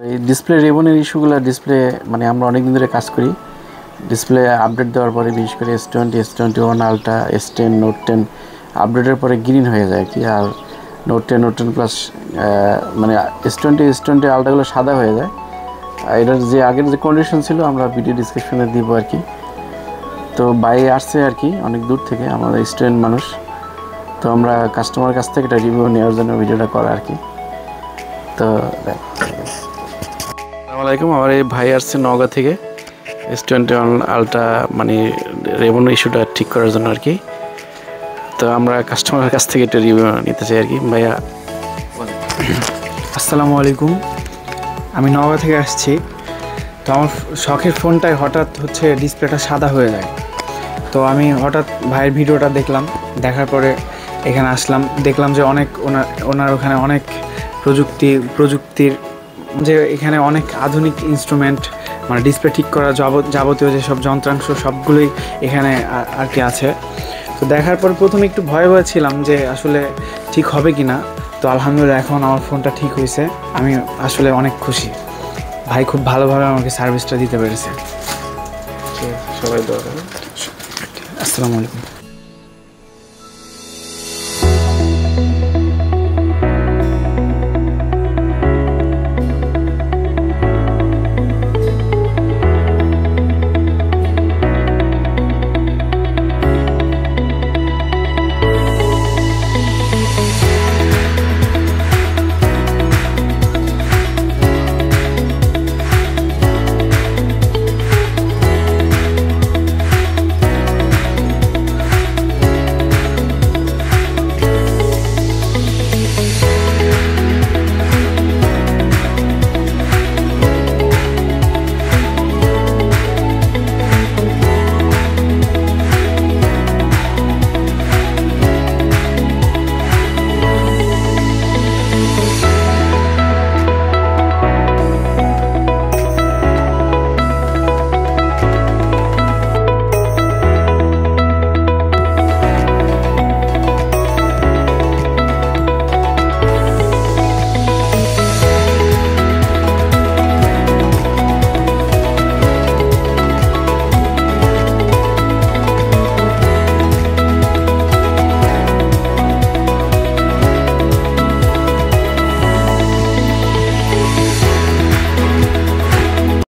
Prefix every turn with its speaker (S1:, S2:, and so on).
S1: এই display রেবনের ইস্যুগুলো display মানে আমরা অনেক দিন ধরে কাজ করি ডিসপ্লে আপডেট দেওয়ার পরে বিশেষ করে s20 s21 ultra s10 note 10 আপডেটের পরে গ্রিন হয়ে যায় কি আর নোট 10 প্লাস মানে s20 আলট্রাগুলো সাদা হয়ে যায় এটার যে আগের যে কন্ডিশন ছিল আমরা ভিডিও ডিসক্রিপশনে দিব আর কি তো বাই আসছে আর কি অনেক দূর থেকে আমাদের স্টুডেন্ট মানুষ তো আমরা কাস্টমার কাছ থেকে একটা রিভিউ নেওয়ার জন্য ভিডিওটা করা আর কি তো আসসালামু আলাইকুম আমার এই ভাই আসছে নওগাঁ থেকে s20 আলট্রা মানে রেবন ইস্যুটা ঠিক করার জন্য আর কি তো আমরা কাস্টমারের কাছ থেকে একটা রিভিউ নিতে চাই আর কি ভাইয়া
S2: আসসালামু আলাইকুম আমি নওগাঁ থেকে আসছি তো আমার শখের ফোনটায় হঠাৎ হচ্ছে ডিসপ্লেটা সাদা হয়ে যায় তো আমি হঠাৎ ভাইয়ের ভিডিওটা দেখলাম দেখার পরে এখানে আসলাম দেখলাম যে অনেক ওনার ওখানে অনেক প্রযুক্তির যে এখানে অনেক আধুনিক ইনস্ট্রুমেন্ট মানে ডিসপ্লে ঠিক করা যাবতীয় যেসব যন্ত্রাংশ সবগুলোই এখানে আর কি আছে তো দেখার পর প্রথমে একটু ভয় ছিলাম যে আসলে ঠিক হবে কি না তো আলহামদুলিল্লাহ এখন আমার ফোনটা ঠিক হয়েছে আমি আসলে অনেক খুশি ভাই খুব ভালোভাবে আমাকে সার্ভিসটা দিতে পেরেছে
S1: সবাই দোয়া করেন
S2: আসসালামু আলাইকুম